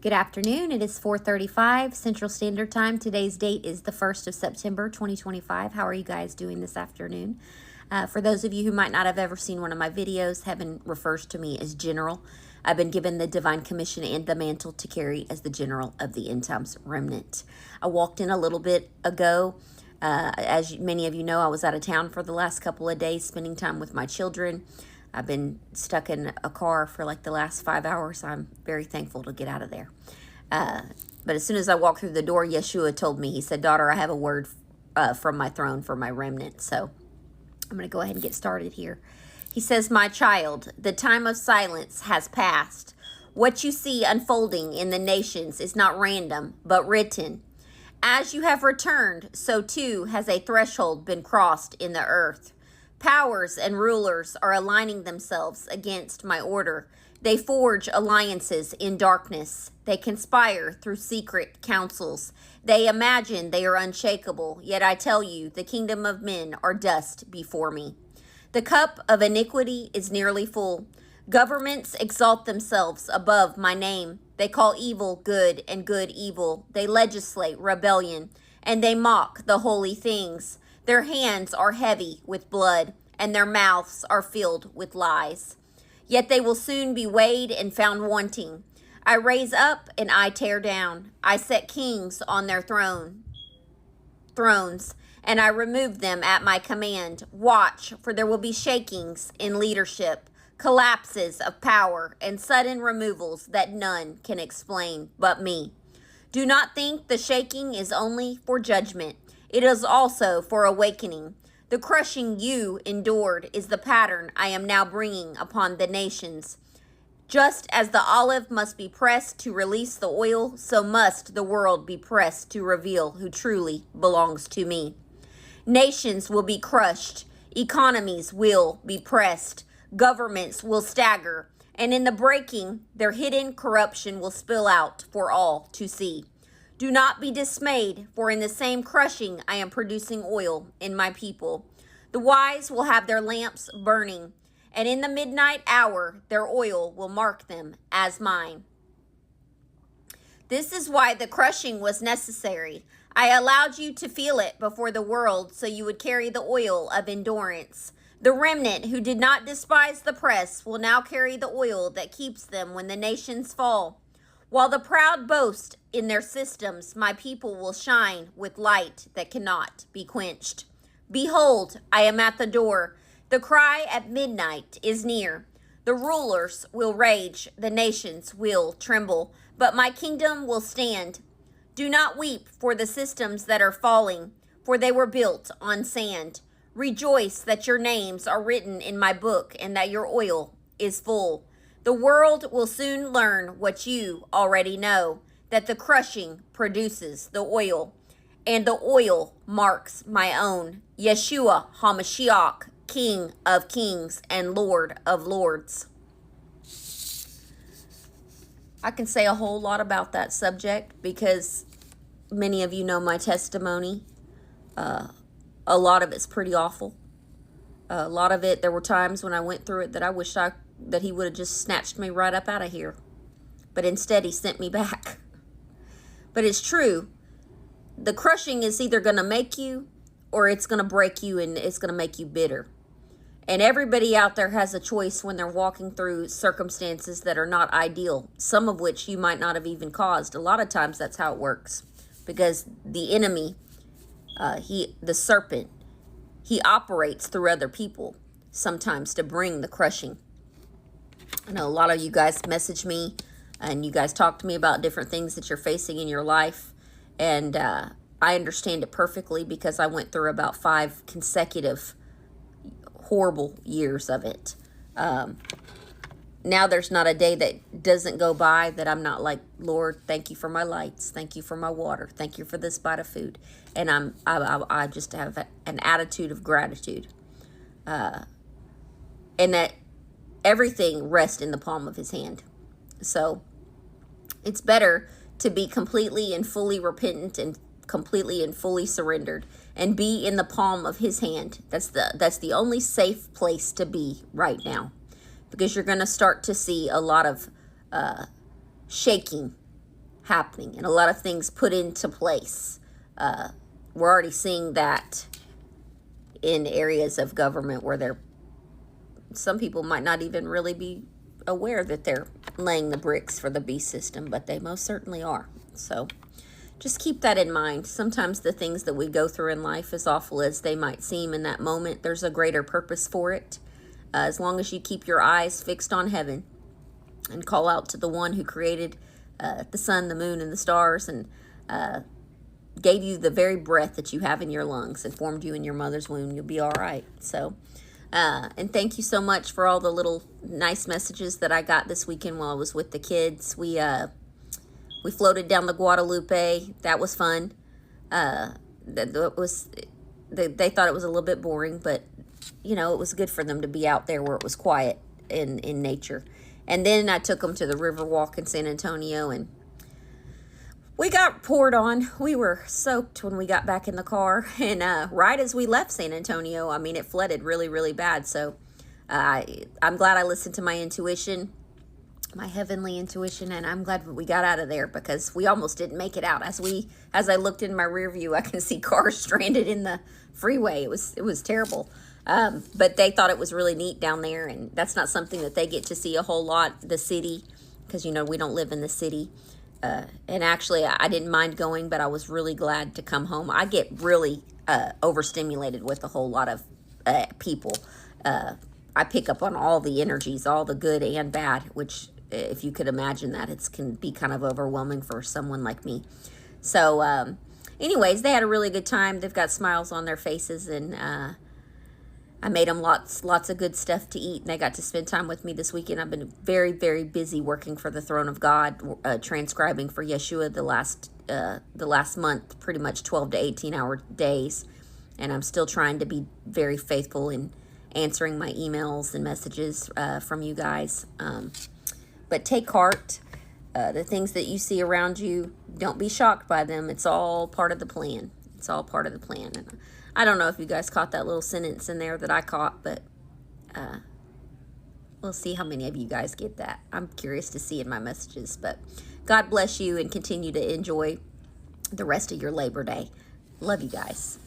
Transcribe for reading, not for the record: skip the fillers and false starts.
Good afternoon. It is 4:35 Central Standard Time. Today's date is the 1st of September, 2025. How are you guys doing this afternoon? For those of you who might not have ever seen one of my videos, heaven refers to me as General. I've been given the divine commission and the mantle to carry as the General of the End Times Remnant. I walked in a little bit ago. As many of you know, I was out of town for the last couple of days, spending time with my children. I've been stuck in a car for like the last 5 hours. I'm very thankful to get out of there. But as soon as I walked through the door, Yeshua told me, he said, "Daughter, I have a word from my throne for my remnant." So I'm going to go ahead and get started here. He says, "My child, the time of silence has passed. What you see unfolding in the nations is not random, but written. As you have returned, so too has a threshold been crossed in the earth. Powers and rulers are aligning themselves against my order. They forge alliances in darkness. They conspire through secret councils. They imagine they are unshakable, yet I tell you, the kingdom of men are dust before me. The cup of iniquity is nearly full. Governments exalt themselves above my name. They call evil good and good evil. They legislate rebellion, and they mock the holy things. Their hands are heavy with blood, and their mouths are filled with lies. Yet they will soon be weighed and found wanting. I raise up and I tear down. I set kings on their thrones, and I remove them at my command. Watch, for there will be shakings in leadership, collapses of power, and sudden removals that none can explain but me. Do not think the shaking is only for judgment. It is also for awakening. The crushing you endured is the pattern I am now bringing upon the nations. Just as the olive must be pressed to release the oil, so must the world be pressed to reveal who truly belongs to me. Nations will be crushed. Economies will be pressed. Governments will stagger. And in the breaking, their hidden corruption will spill out for all to see. Do not be dismayed, for in the same crushing I am producing oil in my people. The wise will have their lamps burning, and in the midnight hour their oil will mark them as mine. This is why the crushing was necessary. I allowed you to feel it before the world so you would carry the oil of endurance. The remnant who did not despise the press will now carry the oil that keeps them when the nations fall. While the proud boast in their systems, my people will shine with light that cannot be quenched. Behold, I am at the door. The cry at midnight is near. The rulers will rage, the nations will tremble, but my kingdom will stand. Do not weep for the systems that are falling, for they were built on sand. Rejoice that your names are written in my book and that your oil is full. The world will soon learn what you already know, that the crushing produces the oil, and the oil marks my own, Yeshua HaMashiach, King of kings and Lord of lords. I can say a whole lot about that subject because many of you know my testimony. A lot of it's pretty awful. A lot of it, there were times when I went through it that I wish that he would have just snatched me right up out of here. But instead, he sent me back. But it's true. The crushing is either going to make you or it's going to break you and it's going to make you bitter. And everybody out there has a choice when they're walking through circumstances that are not ideal, some of which you might not have even caused. A lot of times that's how it works because the enemy, the serpent, he operates through other people sometimes to bring the crushing. I know a lot of you guys message me and you guys talk to me about different things that you're facing in your life. And I understand it perfectly because I went through about 5 consecutive horrible years of it. Now there's not a day that doesn't go by that I'm not like, Lord, thank you for my lights. Thank you for my water. Thank you for this bite of food. And I just have an attitude of gratitude. And that everything rests in the palm of his hand. So it's better to be completely and fully repentant and completely and fully surrendered and be in the palm of his hand. That's the only safe place to be right now, because you're going to start to see a lot of shaking happening and a lot of things put into place. We're already seeing that in areas of government where some people might not even really be aware that they're laying the bricks for the beast system, but they most certainly are. So just keep that in mind. Sometimes the things that we go through in life, as awful as they might seem in that moment, there's a greater purpose for it. As long as you keep your eyes fixed on heaven and call out to the one who created the sun, the moon, and the stars, and gave you the very breath that you have in your lungs and formed you in your mother's womb, you'll be all right. So, and thank you so much for all the little nice messages that I got this weekend while I was with the kids. We floated down the Guadalupe. That was fun. They thought it was a little bit boring, but you know, it was good for them to be out there where it was quiet in nature. And then I took them to the Riverwalk in San Antonio, and we got poured on. We were soaked when we got back in the car. And right as we left San Antonio, I mean, it flooded really, really bad. So I'm glad I listened to my intuition, my heavenly intuition, and I'm glad we got out of there because we almost didn't make it out. As I looked in my rear view, I can see cars stranded in the freeway. It was terrible. But they thought it was really neat down there, and that's not something that they get to see a whole lot, the city, because, you know, we don't live in the city. And actually, I didn't mind going, but I was really glad to come home. I get really overstimulated with a whole lot of people. I pick up on all the energies, all the good and bad, which, if you could imagine that, it can be kind of overwhelming for someone like me. So, anyways, they had a really good time. They've got smiles on their faces, and I made them lots of good stuff to eat, and they got to spend time with me this weekend. I've been very, very busy working for the Throne of God, transcribing for Yeshua the last month, pretty much 12 to 18-hour days, and I'm still trying to be very faithful in answering my emails and messages from you guys. But take heart. The things that you see around you, don't be shocked by them. It's all part of the plan. It's all part of the plan. And I don't know if you guys caught that little sentence in there that I caught, but we'll see how many of you guys get that. I'm curious to see in my messages. But God bless you and continue to enjoy the rest of your Labor Day. Love you guys.